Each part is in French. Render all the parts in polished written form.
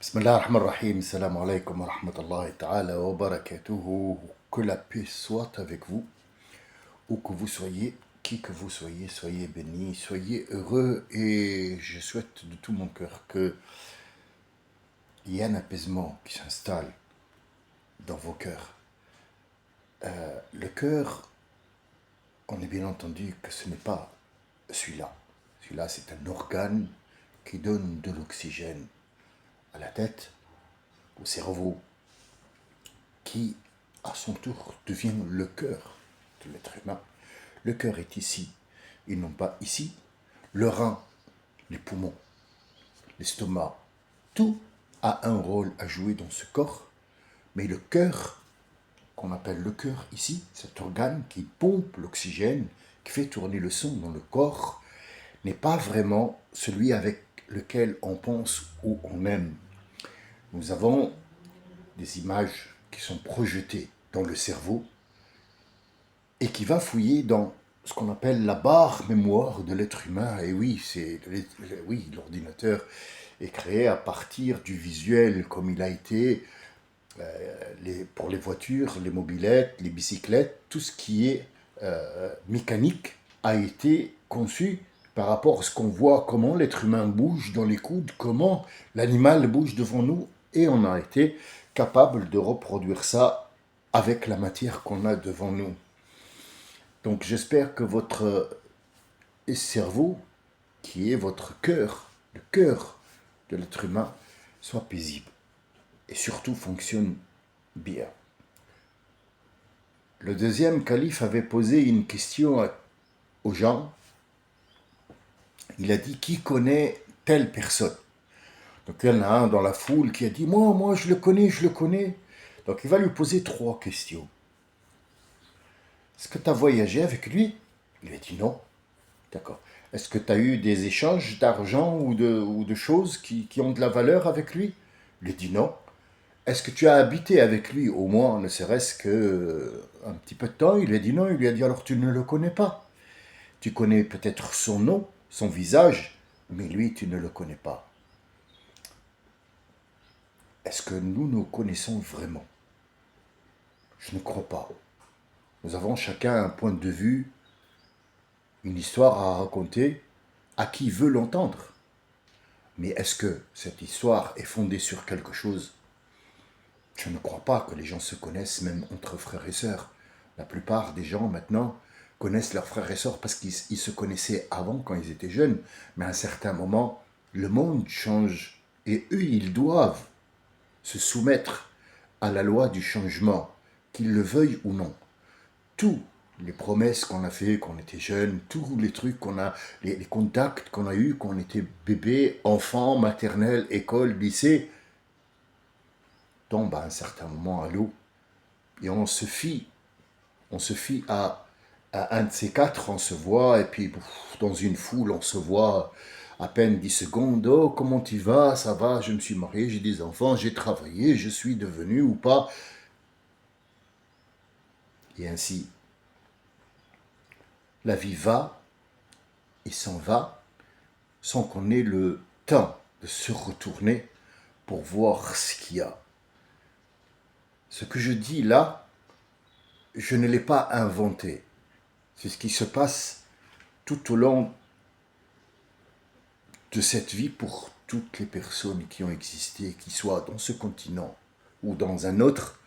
Bismillah ar-Rahman ar-Rahim, salam alaikum wa rahmatullahi ta'ala wa barakatuhu. Que la paix soit avec vous, où que vous soyez, qui que vous soyez, soyez bénis, soyez heureux et je souhaite de tout mon cœur qu'il y ait un apaisement qui s'installe dans vos cœurs. Le cœur, on est bien entendu que ce n'est pas celui-là. Celui-là, c'est un organe qui donne de l'oxygène à la tête, au cerveau, qui, à son tour, devient le cœur de l'être humain. Le cœur est ici, et non pas ici. Le rein, les poumons, l'estomac, tout a un rôle à jouer dans ce corps, mais le cœur, qu'on appelle le cœur ici, cet organe qui pompe l'oxygène, qui fait tourner le sang dans le corps, n'est pas vraiment celui avec lequel on pense ou on aime. Nous avons des images qui sont projetées dans le cerveau et qui va fouiller dans ce qu'on appelle la barre mémoire de l'être humain. Et oui, l'ordinateur est créé à partir du visuel comme il a été pour les voitures, les mobylettes, les bicyclettes, tout ce qui est mécanique a été conçu par rapport à ce qu'on voit, comment l'être humain bouge dans les coudes, comment l'animal bouge devant nous, et on a été capable de reproduire ça avec la matière qu'on a devant nous. Donc j'espère que votre cerveau, qui est votre cœur, le cœur de l'être humain, soit paisible et surtout fonctionne bien. Le deuxième calife avait posé une question aux gens. Il a dit, qui connaît telle personne? Donc il y en a un dans la foule qui a dit, moi je le connais, je le connais. Donc il va lui poser 3 questions. Est-ce que tu as voyagé avec lui? Il a dit non. D'accord. Est-ce que tu as eu des échanges d'argent ou de choses qui ont de la valeur avec lui? Il a dit non. Est-ce que tu as habité avec lui au moins, ne serait-ce qu'un petit peu de temps? Il a dit non. Il lui a dit alors tu ne le connais pas. Tu connais peut-être son nom, son visage, mais lui tu ne le connais pas. Est-ce que nous connaissons vraiment? Je ne crois pas. Nous avons chacun un point de vue, une histoire à raconter à qui veut l'entendre. Mais est-ce que cette histoire est fondée sur quelque chose? Je ne crois pas que les gens se connaissent même entre frères et sœurs. La plupart des gens maintenant connaissent leurs frères et sœurs parce qu'ils se connaissaient avant quand ils étaient jeunes. Mais à un certain moment, le monde change et eux, ils doivent se soumettre à la loi du changement, qu'ils le veuillent ou non. Tous les promesses qu'on a fait quand on était jeune, tous les trucs qu'on a, les contacts qu'on a eus quand on était bébé, enfant, maternelle, école, lycée, tombent à un certain moment à l'eau. Et on se fie à un de ces quatre, on se voit, et puis dans une foule, on se voit à peine 10 secondes. Oh, comment tu vas? Ça va, je me suis marié, j'ai des enfants, j'ai travaillé, je suis devenu ou pas. Et ainsi, la vie va et s'en va sans qu'on ait le temps de se retourner pour voir ce qu'il y a. Ce que je dis là, je ne l'ai pas inventé. C'est ce qui se passe tout au long de cette vie pour toutes les personnes qui ont existé, qui soient dans ce continent ou dans un autre.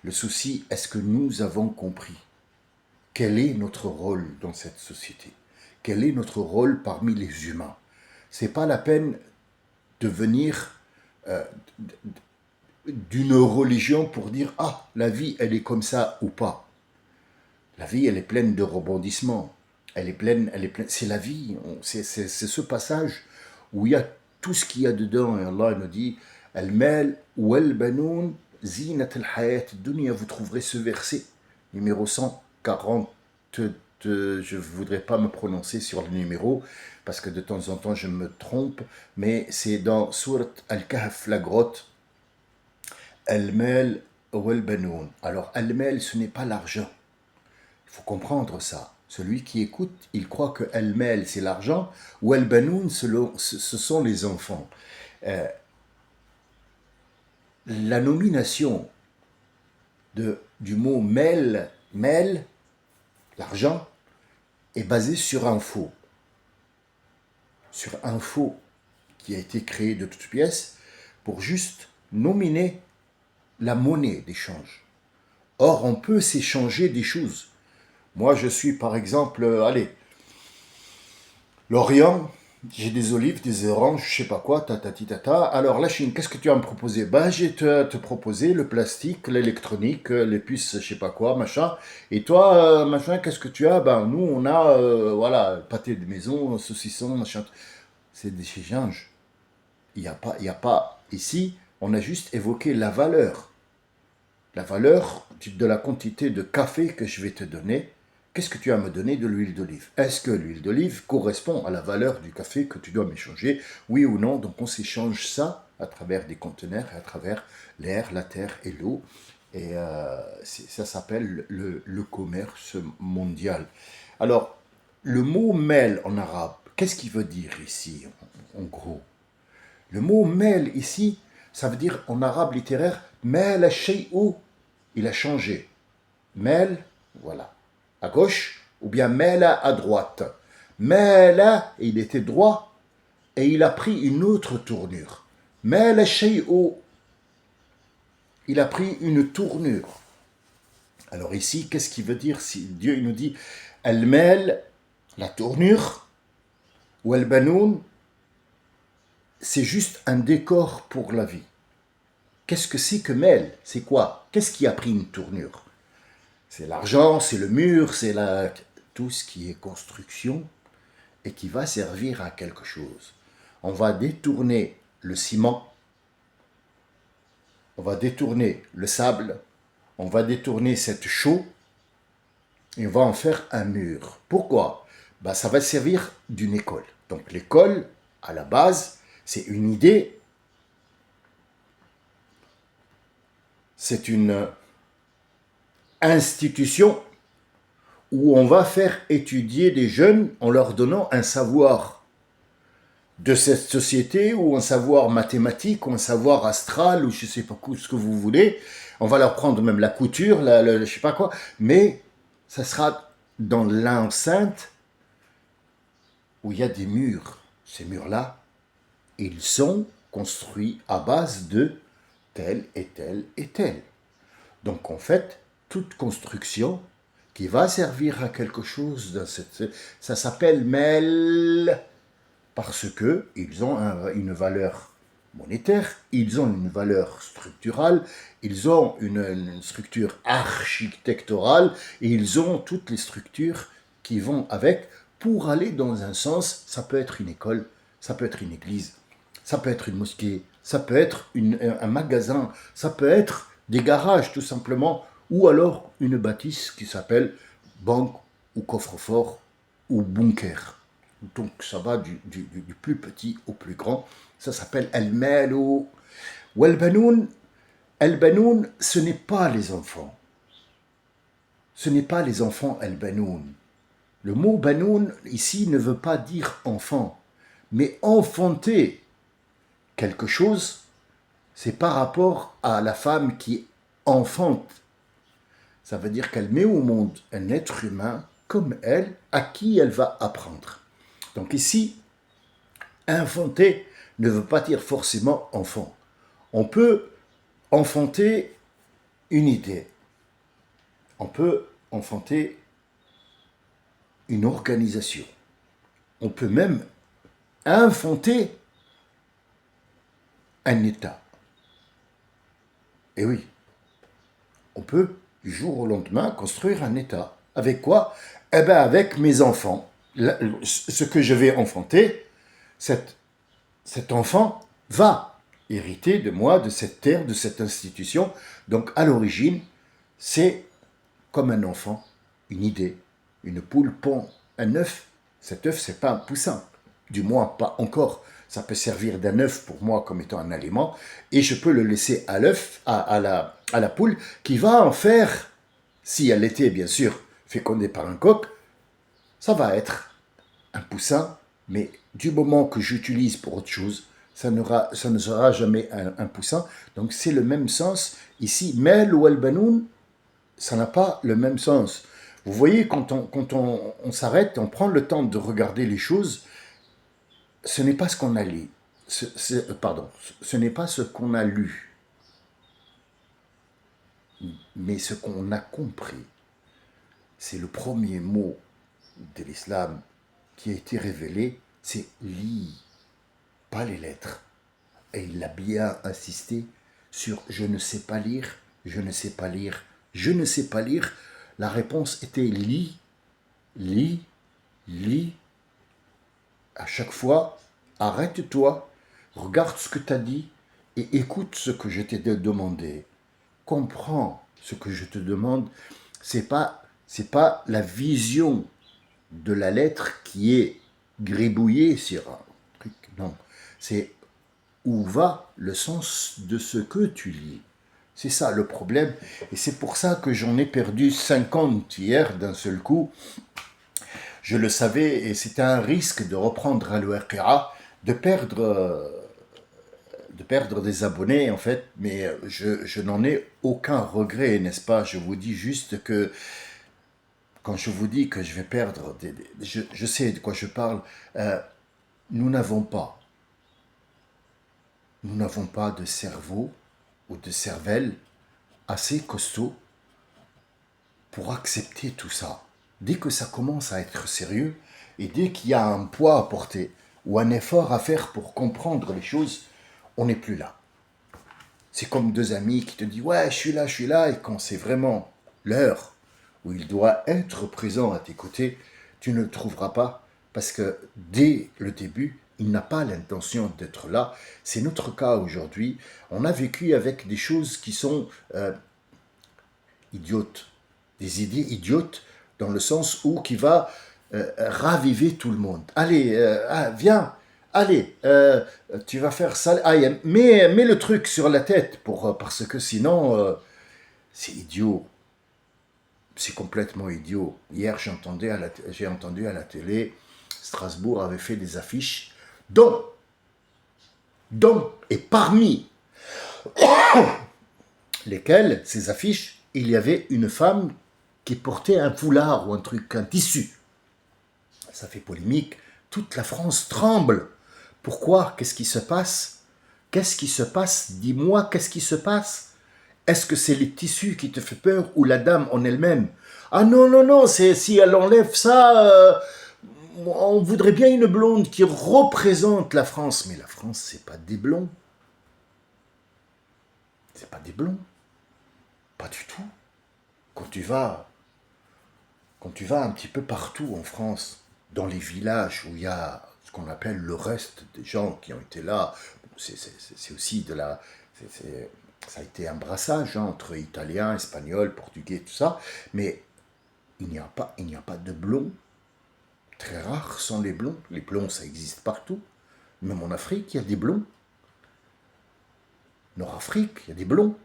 Le souci, est-ce que nous avons compris quel est notre rôle dans cette société? Quel est notre rôle parmi les humains? C'est pas la peine de venir d'une religion pour dire « Ah, la vie, elle est comme ça ou pas ». La vie, elle est pleine de rebondissements. Elle est pleine, c'est la vie. C'est ce passage où il y a tout ce qu'il y a dedans. Et Allah nous dit « Al-mal wal banoun zinat al-hayat dunya ». Vous trouverez ce verset, numéro 140. Je ne voudrais pas me prononcer sur le numéro, parce que de temps en temps je me trompe, mais c'est dans Surat Al-Kahf, la grotte. Al-mal wal banoun. Alors, al-mal, ce n'est pas l'argent. Il faut comprendre ça. Celui qui écoute, il croit que al-mal, c'est l'argent, ou al-banoun, ce sont les enfants. la nomination du mot mel, l'argent, est basée sur un faux. Sur un faux qui a été créé de toutes pièces pour juste nominer la monnaie d'échange. Or, on peut s'échanger des choses. Moi, je suis par exemple, l'Orient, j'ai des olives, des oranges, je sais pas quoi, tata. Alors, la Chine, qu'est-ce que tu as à me proposer? Ben, j'ai te proposer le plastique, l'électronique, les puces, je sais pas quoi, machin. Et toi, machin, qu'est-ce que tu as? Ben, nous, on a, voilà, pâté de maison, saucisson, machin. C'est des échanges. Il y a pas, ici, on a juste évoqué la valeur. La valeur de la quantité de café que je vais te donner. Qu'est-ce que tu as à me donner de l'huile d'olive? Est-ce que l'huile d'olive correspond à la valeur du café que tu dois m'échanger? Oui ou non? Donc on s'échange ça à travers des conteneurs, à travers l'air, la terre et l'eau. Et ça s'appelle le commerce mondial. Alors, le mot mel en arabe, qu'est-ce qu'il veut dire ici, en gros? Le mot mel ici, ça veut dire en arabe littéraire, mel al-shay'u, il a changé. Mel, voilà, à gauche, ou bien mela à droite. Mela, il était droit, et il a pris une autre tournure. Mel al-shay'u, il a pris une tournure. Alors ici, qu'est-ce qu'il veut dire si Dieu il nous dit al-mel, la tournure, ou al-banoun, c'est juste un décor pour la vie. Qu'est-ce que c'est que Mel? C'est quoi? Qu'est-ce qui a pris une tournure? C'est l'argent, c'est le mur, tout ce qui est construction et qui va servir à quelque chose. On va détourner le ciment, on va détourner le sable, on va détourner cette chaux et on va en faire un mur. Pourquoi? Ça va servir d'une école. Donc l'école, à la base, c'est une idée, c'est une institution où on va faire étudier des jeunes en leur donnant un savoir de cette société, ou un savoir mathématique, ou un savoir astral, ou je ne sais pas ce que vous voulez. On va leur prendre même la couture, je ne sais pas quoi, mais ça sera dans l'enceinte où il y a des murs. Ces murs-là, ils sont construits à base de tel et tel et tel. Donc en fait, toute construction qui va servir à quelque chose, ça s'appelle mel, parce qu'ils ont une valeur monétaire, ils ont une valeur structurale, ils ont une structure architecturale, et ils ont toutes les structures qui vont avec pour aller dans un sens. Ça peut être une école, ça peut être une église, ça peut être une mosquée, ça peut être un magasin, ça peut être des garages tout simplement, ou alors une bâtisse qui s'appelle banque ou coffre-fort ou bunker. Donc ça va du plus petit au plus grand. Ça s'appelle al-mal ou al-banoun. Al-banoun, ce n'est pas les enfants. Ce n'est pas les enfants al-banoun. Le mot banoun ici ne veut pas dire enfant, mais enfanter quelque chose, c'est par rapport à la femme qui enfante. Ça veut dire qu'elle met au monde un être humain comme elle, à qui elle va apprendre. Donc ici, enfanter ne veut pas dire forcément enfant. On peut enfanter une idée. On peut enfanter une organisation. On peut même infanter un État. Et oui, on peut du jour au lendemain construire un État. Avec quoi? Eh bien avec mes enfants. Ce que je vais enfanter, cet enfant va hériter de moi, de cette terre, de cette institution. Donc à l'origine, c'est comme un enfant, une idée. Une poule pond un œuf. Cet œuf, c'est pas un poussin. Du moins, pas encore. Ça peut servir d'un œuf pour moi comme étant un aliment. Et je peux le laisser à l'œuf, à la poule, qui va en faire, si elle était bien sûr fécondée par un coq, ça va être un poussin. Mais du moment que j'utilise pour autre chose, ça ne sera jamais un poussin. Donc c'est le même sens. Ici, mel ou albanoun, ça n'a pas le même sens. Vous voyez, on s'arrête, on prend le temps de regarder les choses, ce n'est pas ce qu'on a lu. Pardon, ce n'est pas ce qu'on a lu, mais ce qu'on a compris. C'est le premier mot de l'islam qui a été révélé, c'est lis, pas les lettres. Et il a bien insisté sur je ne sais pas lire, je ne sais pas lire, je ne sais pas lire. La réponse était lis, lis, lis. À chaque fois, arrête-toi, regarde ce que tu as dit et écoute ce que je t'ai demandé. Comprends ce que je te demande. C'est pas la vision de la lettre qui est gribouillée sur un truc. Non, c'est où va le sens de ce que tu lis. C'est ça le problème. Et c'est pour ça que j'en ai perdu 50 hier d'un seul coup. Je le savais et c'était un risque de reprendre Al-Waqi'a, de perdre des abonnés en fait, mais je n'en ai aucun regret, n'est-ce pas? Je vous dis juste que quand je vous dis que je vais perdre, je sais de quoi je parle, nous n'avons pas de cerveau ou de cervelle assez costaud pour accepter tout ça. Dès que ça commence à être sérieux et dès qu'il y a un poids à porter ou un effort à faire pour comprendre les choses, on n'est plus là. C'est comme deux amis qui te disent « Ouais, je suis là » et quand c'est vraiment l'heure où il doit être présent à tes côtés, tu ne le trouveras pas parce que dès le début, il n'a pas l'intention d'être là. C'est notre cas aujourd'hui. On a vécu avec des choses qui sont idiotes, des idées idiotes dans le sens où qui va raviver tout le monde. Allez, viens, allez, tu vas faire ça. Ah, mets le truc sur la tête parce que sinon, c'est idiot. C'est complètement idiot. Hier, j'ai entendu à la télé, Strasbourg avait fait des affiches dont et parmi lesquelles, ces affiches, il y avait une femme qui portait un foulard ou un truc, un tissu. Ça fait polémique. Toute la France tremble. Pourquoi? Qu'est-ce qui se passe? Qu'est-ce qui se passe? Dis-moi, qu'est-ce qui se passe? Est-ce que c'est les tissus qui te fait peur ou la dame en elle-même? Ah non, non, non, si elle enlève ça, on voudrait bien une blonde qui représente la France. Mais la France, c'est pas des blonds. C'est pas des blonds. Pas du tout. Quand tu vas un petit peu partout en France, dans les villages où il y a ce qu'on appelle le reste des gens qui ont été là, c'est aussi de la... ça a été un brassage entre Italiens, Espagnols, Portugais, tout ça, mais il n'y a pas de blonds. Très rares sont les blonds. Les blonds, ça existe partout. Même en Afrique, il y a des blonds. Nord-Afrique, il y a des blonds.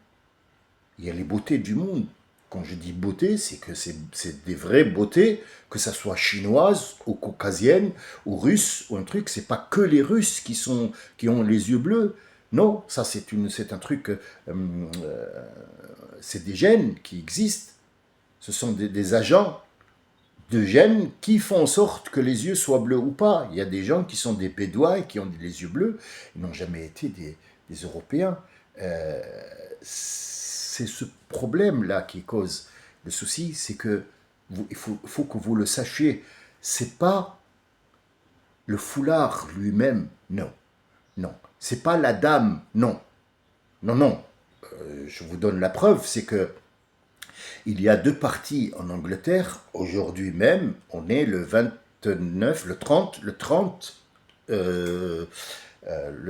Il y a les beautés du monde. Quand je dis beauté, c'est que c'est des vraies beautés, que ça soit chinoise ou caucasienne ou russe ou un truc. C'est pas que les Russes qui ont les yeux bleus. Non, ça c'est un truc. C'est des gènes qui existent. Ce sont des agents de gènes qui font en sorte que les yeux soient bleus ou pas. Il y a des gens qui sont des Bédouins et qui ont les yeux bleus. Ils n'ont jamais été des Européens. C'est ce problème-là qui cause le souci, c'est que il faut que vous le sachiez. C'est pas le foulard lui-même, non, non. C'est pas la dame, non, non, non. Je vous donne la preuve, c'est que il y a deux partis en Angleterre. Aujourd'hui même, on est le 29, le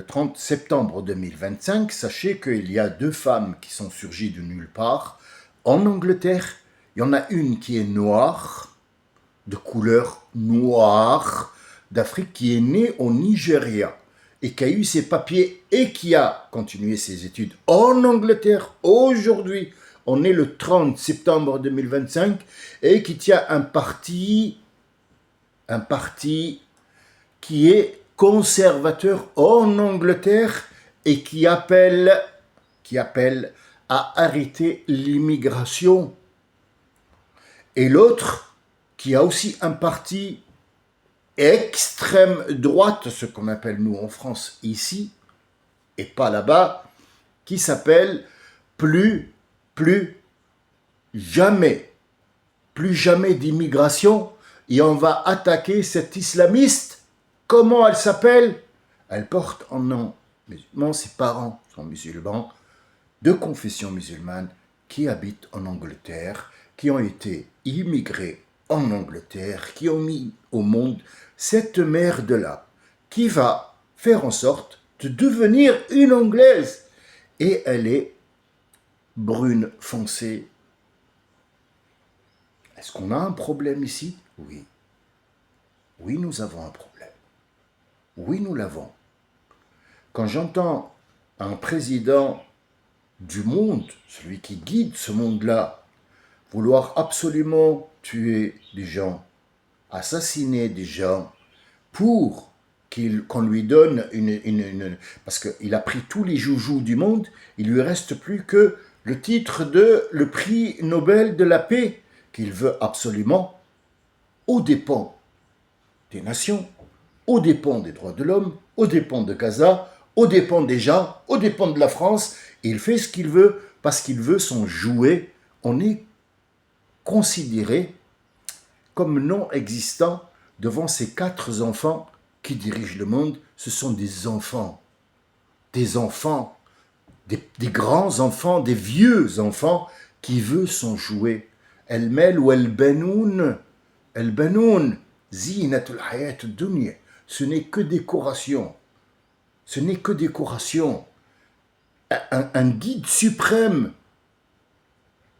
30 septembre 2025, sachez qu'il y a deux femmes qui sont surgies de nulle part. En Angleterre, il y en a une qui est noire, de couleur noire, d'Afrique, qui est née au Nigeria et qui a eu ses papiers et qui a continué ses études en Angleterre aujourd'hui. On est le 30 septembre 2025 et qui tient un parti qui est conservateur en Angleterre et qui appelle à arrêter l'immigration. Et l'autre, qui a aussi un parti extrême droite, ce qu'on appelle nous en France ici, et pas là-bas, qui s'appelle plus jamais d'immigration, et on va attaquer cette islamiste. Comment elle s'appelle? Elle porte un nom musulman, ses parents sont musulmans, de confession musulmane, qui habitent en Angleterre, qui ont été immigrés en Angleterre, qui ont mis au monde cette merde-là, qui va faire en sorte de devenir une Anglaise. Et elle est brune foncée. Est-ce qu'on a un problème ici? Oui. Oui, nous avons un problème. Oui, nous l'avons. Quand j'entends un président du monde, celui qui guide ce monde-là, vouloir absolument tuer des gens, assassiner des gens, pour qu'on lui donne parce qu'il a pris tous les joujoux du monde, il lui reste plus que le titre de le prix Nobel de la paix, qu'il veut absolument, aux dépens des nations, aux dépens des droits de l'homme, aux dépens de Gaza, aux dépens des gens, aux dépens de la France. Il fait ce qu'il veut parce qu'il veut son jouet. On est considéré comme non existant devant ces 4 enfants qui dirigent le monde. Ce sont des enfants, des grands enfants, des vieux enfants qui veulent son jouet. El-Mel ou El-Benoun, Zinatul Hayat Dunya. Ce n'est que décoration. Ce n'est que décoration. Un guide suprême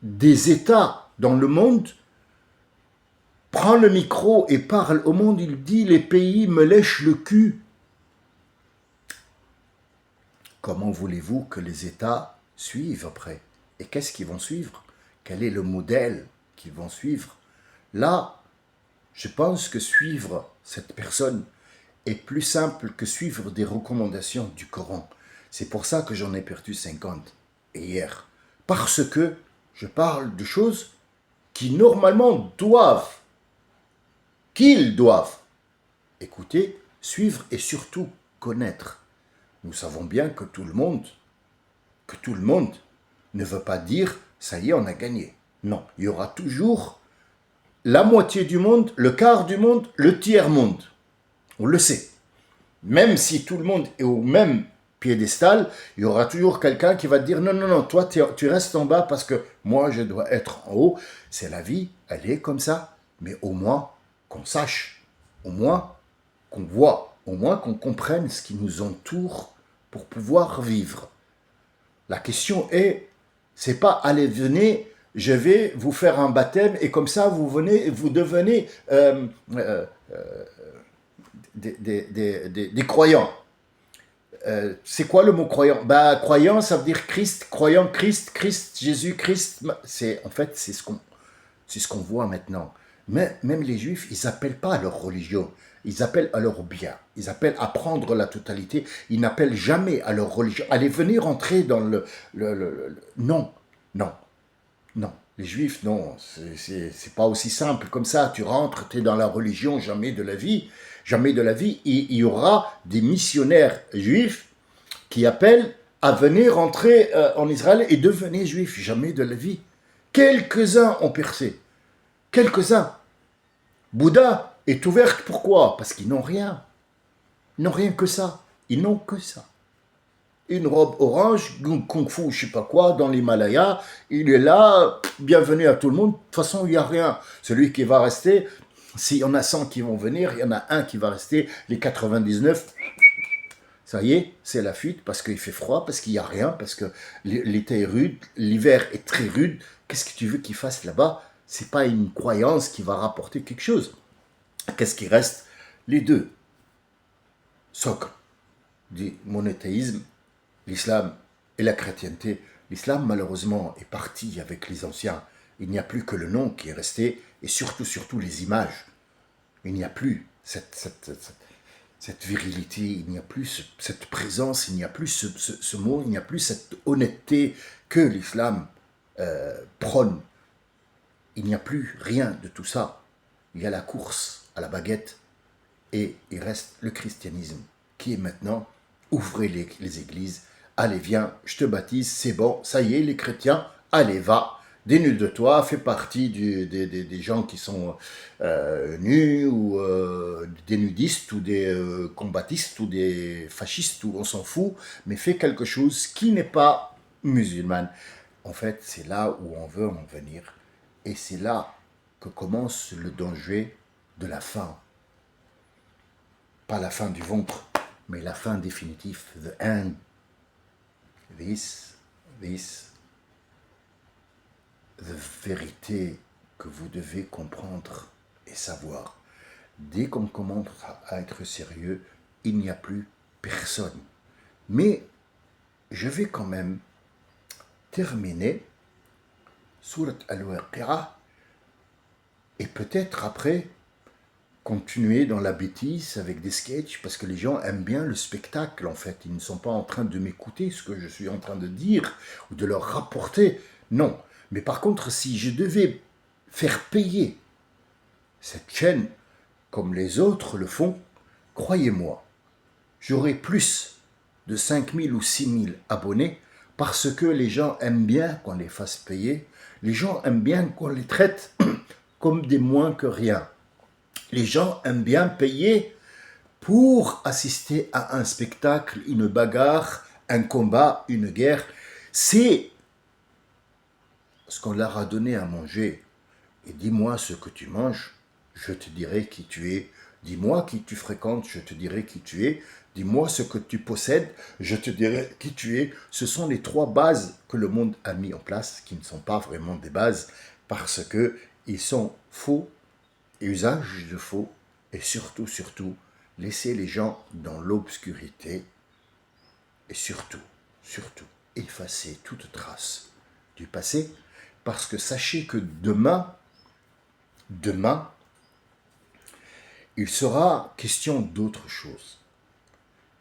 des États dans le monde prend le micro et parle au monde, il dit « les pays me lèchent le cul ». Comment voulez-vous que les États suivent après? Et qu'est-ce qu'ils vont suivre? Quel est le modèle qu'ils vont suivre? Là, je pense que suivre cette personne est plus simple que suivre des recommandations du Coran. C'est pour ça que j'en ai perdu 50 hier. Parce que je parle de choses qui normalement qu'ils doivent écouter, suivre et surtout connaître. Nous savons bien que tout le monde ne veut pas dire « ça y est, on a gagné ». Non, il y aura toujours la moitié du monde, le quart du monde, le tiers-monde. On le sait. Même si tout le monde est au même piédestal, il y aura toujours quelqu'un qui va dire « non, non, non, toi, tu restes en bas parce que moi, je dois être en haut ». C'est la vie, elle est comme ça. Mais au moins qu'on sache, au moins qu'on voit, au moins qu'on comprenne ce qui nous entoure pour pouvoir vivre. La question est, c'est pas « allez, venez ». Je vais vous faire un baptême et comme ça vous devenez des croyants. C'est quoi le mot croyant? Croyant, ça veut dire Christ, croyant Christ, Jésus, Christ. En fait, c'est ce qu'on voit maintenant. Mais même les Juifs, ils n'appellent pas à leur religion. Ils appellent à leur bien. Ils appellent à prendre la totalité. Ils n'appellent jamais à leur religion. Allez, venez rentrer dans Non, non. Non, les Juifs, non, c'est pas aussi simple comme ça. Tu rentres, tu es dans la religion, jamais de la vie. Jamais de la vie. Il y aura des missionnaires juifs qui appellent à venir rentrer en Israël et devenir juifs. Jamais de la vie. Quelques-uns ont percé. Quelques-uns. Bouddha est ouverte, pourquoi? Parce qu'ils n'ont rien. Ils n'ont rien que ça. Ils n'ont que ça. Une robe orange, kung fu, je sais pas quoi, dans l'Himalaya, il est là, bienvenue à tout le monde, de toute façon, il n'y a rien. Celui qui va rester, s'il y en a 100 qui vont venir, il y en a un qui va rester, les 99, ça y est, c'est la fuite, parce qu'il fait froid, parce qu'il n'y a rien, parce que l'été est rude, l'hiver est très rude, qu'est-ce que tu veux qu'il fasse là-bas? C'est pas une croyance qui va rapporter quelque chose. Qu'est-ce qui reste? Les deux socles du monothéisme, l'islam et la chrétienté. L'islam, malheureusement, est parti avec les anciens. Il n'y a plus que le nom qui est resté, et surtout les images. Il n'y a plus cette virilité, il n'y a plus cette présence, il n'y a plus ce mot, il n'y a plus cette honnêteté que l'islam prône. Il n'y a plus rien de tout ça. Il y a la course à la baguette et il reste le christianisme qui est maintenant, ouvrez les églises, allez viens, je te baptise, c'est bon, ça y est, les chrétiens, allez va, dénude de toi, fais partie des gens qui sont nus, ou des nudistes, ou des combattistes, ou des fascistes, ou on s'en fout, mais fais quelque chose qui n'est pas musulman. En fait, c'est là où on veut en venir, et c'est là que commence le danger de la faim. Pas la fin du ventre, mais la fin définitive, the end. This, the vérité que vous devez comprendre et savoir. Dès qu'on commence à être sérieux, il n'y a plus personne. Mais je vais quand même terminer Surat Al-Waqi'ah et peut-être après continuer dans la bêtise avec des sketchs, parce que les gens aiment bien le spectacle en fait. Ils ne sont pas en train de m'écouter ce que je suis en train de dire ou de leur rapporter. Non. Mais par contre, si je devais faire payer cette chaîne comme les autres le font, croyez-moi, j'aurais plus de 5000 ou 6000 abonnés parce que les gens aiment bien qu'on les fasse payer. Les gens aiment bien qu'on les traite comme des moins que rien. Les gens aiment bien payer pour assister à un spectacle, une bagarre, un combat, une guerre. C'est ce qu'on leur a donné à manger. Et dis-moi ce que tu manges, je te dirai qui tu es. Dis-moi qui tu fréquentes, je te dirai qui tu es. Dis-moi ce que tu possèdes, je te dirai qui tu es. Ce sont les 3 bases que le monde a mis en place, qui ne sont pas vraiment des bases, parce qu'ils sont faux, usage de faux, et surtout, laisser les gens dans l'obscurité, et surtout, effacer toute trace du passé, parce que sachez que demain, il sera question d'autre chose.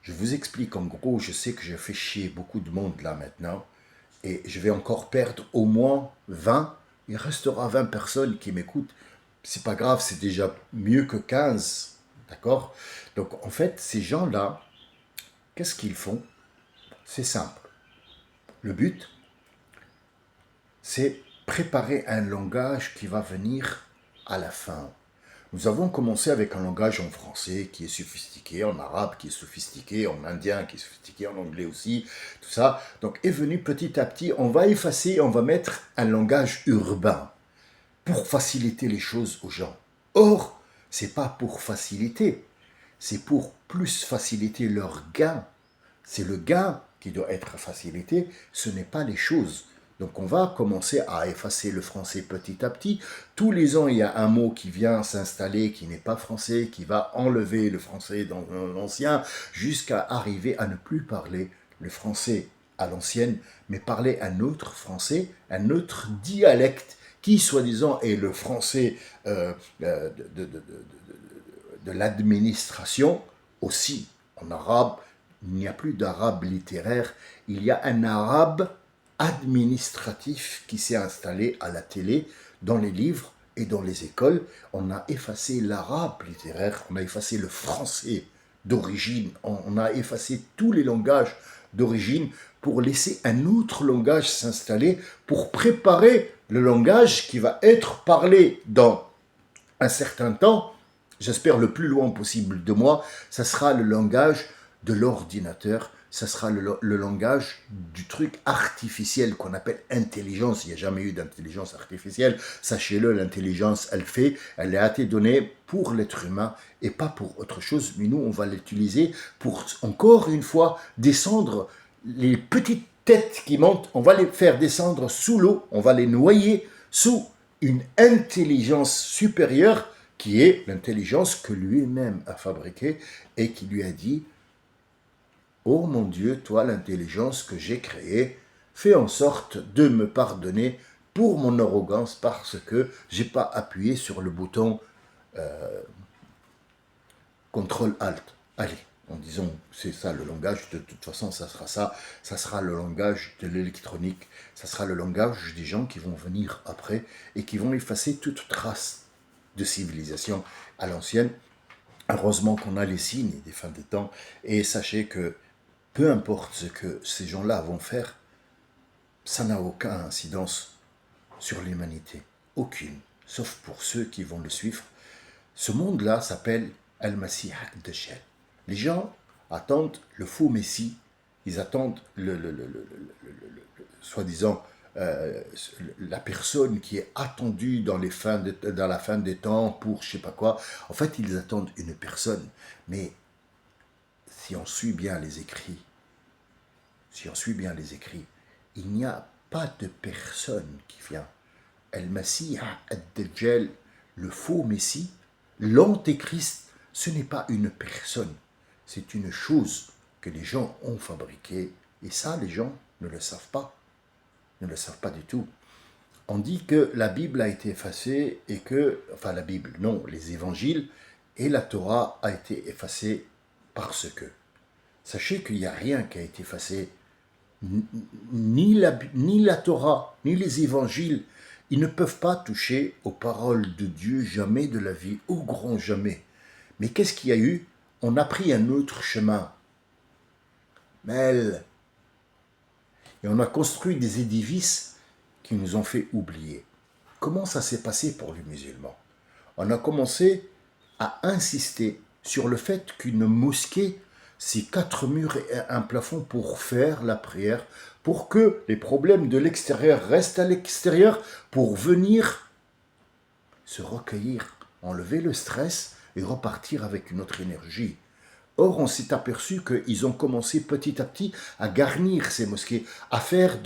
Je vous explique en gros, je sais que j'ai fait chier beaucoup de monde là maintenant, et je vais encore perdre au moins 20, il restera 20 personnes qui m'écoutent, c'est pas grave, c'est déjà mieux que 15, d'accord? Donc en fait, ces gens-là, qu'est-ce qu'ils font? C'est simple. Le but, c'est préparer un langage qui va venir à la fin. Nous avons commencé avec un langage en français qui est sophistiqué, en arabe qui est sophistiqué, en indien qui est sophistiqué, en anglais aussi, tout ça. Donc est venu petit à petit, on va effacer, on va mettre un langage urbain pour faciliter les choses aux gens. Or, c'est pas pour faciliter, c'est pour plus faciliter leur gain. C'est le gain qui doit être facilité, ce n'est pas les choses. Donc on va commencer à effacer le français petit à petit. Tous les ans, il y a un mot qui vient s'installer, qui n'est pas français, qui va enlever le français dans l'ancien, jusqu'à arriver à ne plus parler le français à l'ancienne, mais parler un autre français, un autre dialecte, qui soi-disant est le français de l'administration, aussi en arabe. Il n'y a plus d'arabe littéraire, il y a un arabe administratif qui s'est installé à la télé, dans les livres et dans les écoles. On a effacé l'arabe littéraire, on a effacé le français d'origine, on a effacé tous les langages d'origine pour laisser un autre langage s'installer, pour préparer le langage qui va être parlé dans un certain temps, j'espère le plus loin possible de moi, ça sera le langage de l'ordinateur, ça sera le langage du truc artificiel qu'on appelle intelligence. Il n'y a jamais eu d'intelligence artificielle. Sachez-le, l'intelligence, elle a été donnée pour l'être humain et pas pour autre chose. Mais nous, on va l'utiliser pour, encore une fois, descendre les petites têtes qui montent. On va les faire descendre sous l'eau, on va les noyer sous une intelligence supérieure qui est l'intelligence que lui-même a fabriquée et qui lui a dit « Oh mon Dieu, toi l'intelligence que j'ai créée, fais en sorte de me pardonner pour mon arrogance parce que j'ai pas appuyé sur le bouton CTRL-ALT. Allez, en disant, c'est ça le langage, de toute façon, ça sera le langage de l'électronique, ça sera le langage des gens qui vont venir après et qui vont effacer toute trace de civilisation à l'ancienne. Heureusement qu'on a les signes des fins des temps, et sachez que peu importe ce que ces gens-là vont faire, ça n'a aucune incidence sur l'humanité. Aucune, sauf pour ceux qui vont le suivre. Ce monde-là s'appelle Al-Masih ad-Dajjal. Les gens attendent le faux Messie, ils attendent soi-disant la personne qui est attendue dans la fin des temps pour je sais pas quoi. En fait, ils attendent une personne. Mais si on suit bien les écrits, il n'y a pas de personne qui vient. Al-Masih ad-Dajjal, le faux Messie, l'antéchrist, ce n'est pas une personne, c'est une chose que les gens ont fabriquée. Et ça, les gens ne le savent pas. Ne le savent pas du tout. On dit que la Bible a été effacée et que, enfin la Bible, non, les évangiles et la Torah a été effacée parce que. Sachez qu'il n'y a rien qui a été effacé, ni la Torah, ni les évangiles. Ils ne peuvent pas toucher aux paroles de Dieu jamais de la vie, au grand jamais. Mais qu'est-ce qu'il y a eu? On a pris un autre chemin. Et on a construit des édifices qui nous ont fait oublier. Comment ça s'est passé pour les musulmans? On a commencé à insister sur le fait qu'une mosquée, c'est 4 murs et un plafond pour faire la prière, pour que les problèmes de l'extérieur restent à l'extérieur, pour venir se recueillir, enlever le stress et repartir avec une autre énergie. Or, on s'est aperçu qu'ils ont commencé petit à petit à garnir ces mosquées, à faire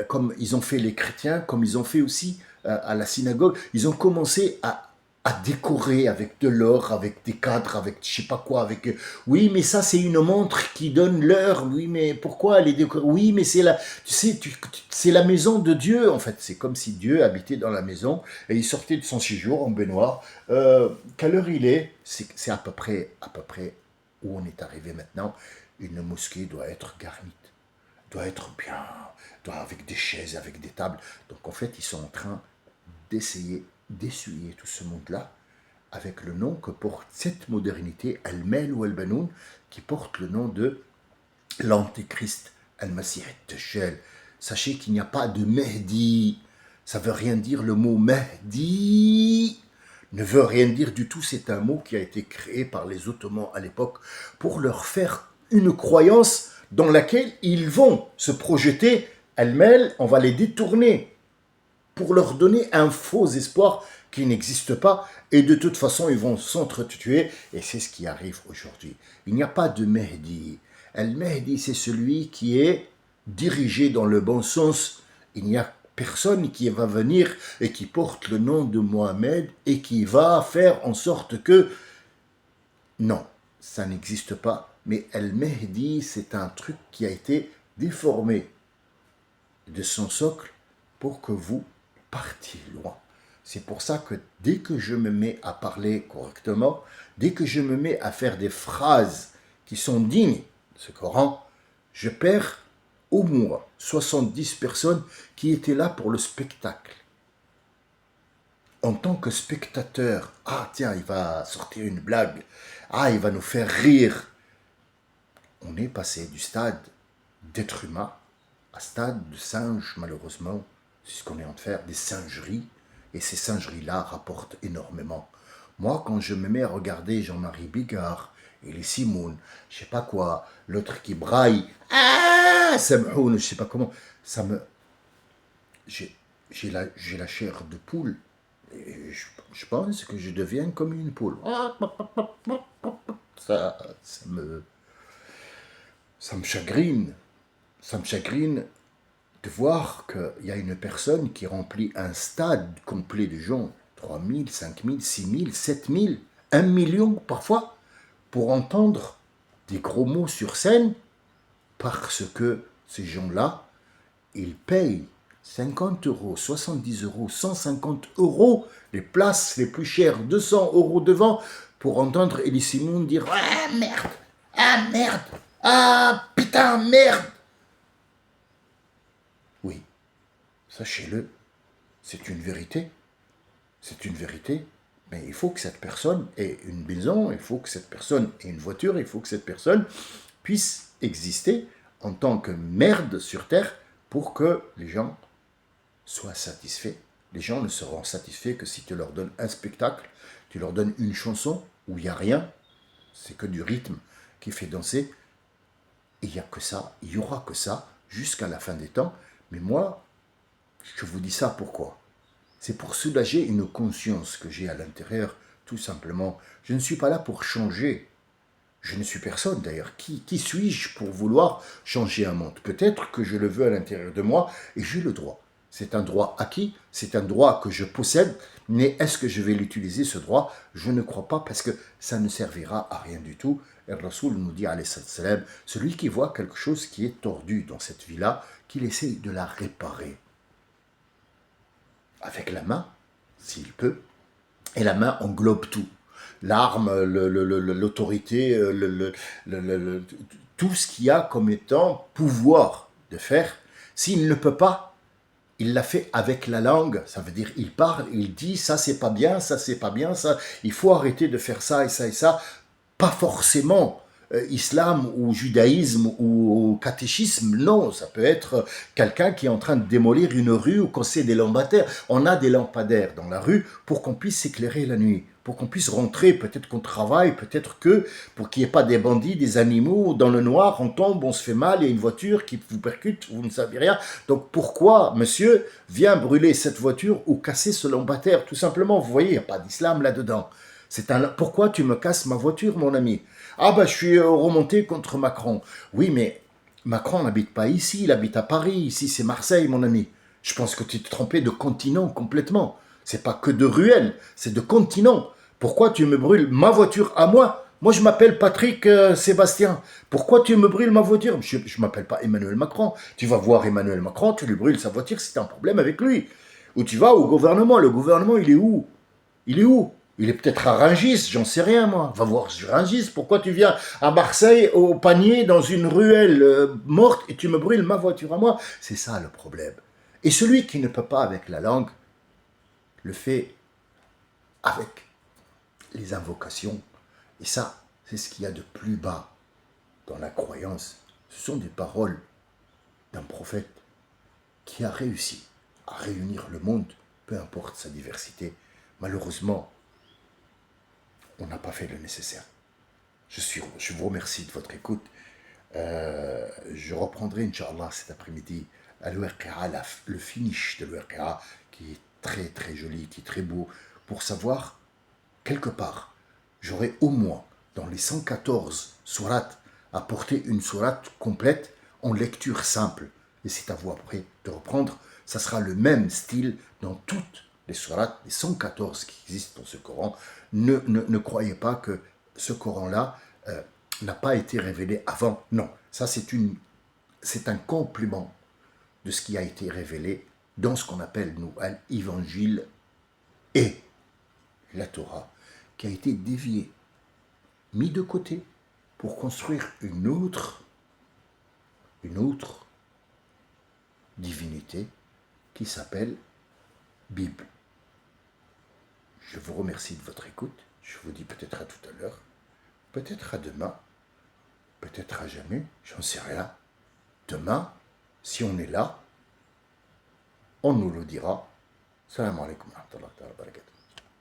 comme ils ont fait les chrétiens, comme ils ont fait aussi à la synagogue. Ils ont commencé à décorer avec de l'or, avec des cadres, avec je sais pas quoi, avec oui, mais ça c'est une montre qui donne l'heure. Oui, mais pourquoi elle est décorée? Oui, mais c'est c'est la maison de Dieu en fait. C'est comme si Dieu habitait dans la maison et il sortait de son séjour en baignoire. Quelle heure il est? C'est à peu près où on est arrivé maintenant. Une mosquée doit être garnie, doit être bien, avec des chaises, avec des tables. Donc en fait, ils sont en train d'essayer d'essuyer tout ce monde-là avec le nom que porte cette modernité, Al-Mal ou Al-Banoun, qui porte le nom de l'Antéchrist, Al-Masih ad-Dajjal. Sachez qu'il n'y a pas de Mahdi. Ça veut rien dire, le mot Mahdi ne veut rien dire du tout. C'est un mot qui a été créé par les Ottomans à l'époque pour leur faire une croyance dans laquelle ils vont se projeter. Al-Mal, on va les détourner pour leur donner un faux espoir qui n'existe pas, et de toute façon, ils vont s'entretuer, et c'est ce qui arrive aujourd'hui. Il n'y a pas de Mahdi. Al-Mahdi, c'est celui qui est dirigé dans le bon sens. Il n'y a personne qui va venir et qui porte le nom de Mohamed et qui va faire en sorte que... Non, ça n'existe pas. Mais Al-Mahdi, c'est un truc qui a été déformé de son socle pour que vous partiez loin. C'est pour ça que dès que je me mets à parler correctement, dès que je me mets à faire des phrases qui sont dignes de ce Coran, je perds au moins 70 personnes qui étaient là pour le spectacle. En tant que spectateur, ah tiens, il va sortir une blague, ah il va nous faire rire. On est passé du stade d'être humain à stade de singe, malheureusement. C'est ce qu'on est en train de faire, des singeries. Et ces singeries-là rapportent énormément. Moi, quand je me mets à regarder Jean-Marie Bigard, et les Simone, je sais pas quoi, l'autre qui braille, ah, Samhoun, je sais pas comment, ça me... J'ai la chair de poule. Et je pense que je deviens comme une poule. Ça me chagrine. Ça me chagrine de voir qu'il y a une personne qui remplit un stade complet de gens, 3 000, 5 000, 6 000, 7 000, 1 million parfois, pour entendre des gros mots sur scène, parce que ces gens-là, ils payent 50 euros, 70 euros, 150 euros, les places les plus chères, 200 euros devant, pour entendre Elie Semoun dire « Ah merde, ah merde, ah putain merde !» Oui, sachez-le, c'est une vérité. C'est une vérité, mais il faut que cette personne ait une maison, il faut que cette personne ait une voiture, il faut que cette personne puisse exister en tant que merde sur Terre pour que les gens soient satisfaits. Les gens ne seront satisfaits que si tu leur donnes un spectacle, tu leur donnes une chanson où il n'y a rien, c'est que du rythme qui fait danser. Et il n'y a que ça, il n'y aura que ça jusqu'à la fin des temps. Mais moi, je vous dis ça pourquoi ? C'est pour soulager une conscience que j'ai à l'intérieur, tout simplement. Je ne suis pas là pour changer. Je ne suis personne d'ailleurs. Qui suis-je pour vouloir changer un monde? Peut-être que je le veux à l'intérieur de moi et j'ai le droit. C'est un droit acquis, c'est un droit que je possède, mais est-ce que je vais l'utiliser ce droit? Je ne crois pas parce que ça ne servira à rien du tout. Et le Rasoul nous dit, alayhi salam, celui qui voit quelque chose qui est tordu dans cette vie-là, qu'il essaye de la réparer. Avec la main, s'il peut, et la main englobe tout. L'arme, l'autorité, tout ce qu'il y a comme étant pouvoir de faire. S'il ne peut pas, il l'a fait avec la langue, ça veut dire il parle, il dit ça c'est pas bien, ça c'est pas bien, ça il faut arrêter de faire ça et ça et ça. Pas forcément islam ou judaïsme ou catéchisme, non, ça peut être quelqu'un qui est en train de démolir une rue ou casser des lampadaires. On a des lampadaires dans la rue pour qu'on puisse s'éclairer la nuit, pour qu'on puisse rentrer, peut-être qu'on travaille, peut-être que pour qu'il n'y ait pas des bandits, des animaux, dans le noir, on tombe, on se fait mal, il y a une voiture qui vous percute, vous ne savez rien. Donc pourquoi, monsieur, vient brûler cette voiture ou casser ce lampadaire? Tout simplement, vous voyez, il n'y a pas d'islam là-dedans. Pourquoi tu me casses ma voiture, mon ami? Ah je suis remonté contre Macron. Oui, mais Macron n'habite pas ici, il habite à Paris. Ici, c'est Marseille, mon ami. Je pense que tu t'es trompé de continent complètement. C'est pas que de ruelle, c'est de continent. Pourquoi tu me brûles ma voiture à moi? Moi, je m'appelle Patrick Sébastien. Pourquoi tu me brûles ma voiture? Je ne m'appelle pas Emmanuel Macron. Tu vas voir Emmanuel Macron, tu lui brûles sa voiture, c'est un problème avec lui. Ou tu vas au gouvernement. Le gouvernement, il est où? Il est où? Il est peut-être à Rungis, j'en sais rien moi. Va voir sur Rungis, pourquoi tu viens à Marseille au panier dans une ruelle morte et tu me brûles ma voiture à moi? C'est ça le problème. Et celui qui ne peut pas avec la langue, le fait avec les invocations. Et ça, c'est ce qu'il y a de plus bas dans la croyance. Ce sont des paroles d'un prophète qui a réussi à réunir le monde, peu importe sa diversité. Malheureusement, on n'a pas fait le nécessaire. Je vous remercie de votre écoute. Je reprendrai, Inch'Allah, cet après-midi, à l'Ouerqia, le finish de l'Ouerqia, qui est très très joli, qui est très beau, pour savoir, quelque part, j'aurai au moins, dans les 114 sourates, apporté une sourate complète en lecture simple. Et c'est à vous après de reprendre. Ça sera le même style dans toutes les sourates, les 114 qui existent dans ce Coran. Ne croyez pas que ce Coran-là n'a pas été révélé avant. Non, ça c'est un complément de ce qui a été révélé dans ce qu'on appelle, nous, l'Évangile et la Torah, qui a été dévié, mis de côté pour construire une autre divinité qui s'appelle Bible. Je vous remercie de votre écoute. Je vous dis peut-être à tout à l'heure, peut-être à demain, peut-être à jamais, j'en sais rien. Demain, si on est là, on nous le dira. Salam alaikum wa rahmatullahi wa barakatuh.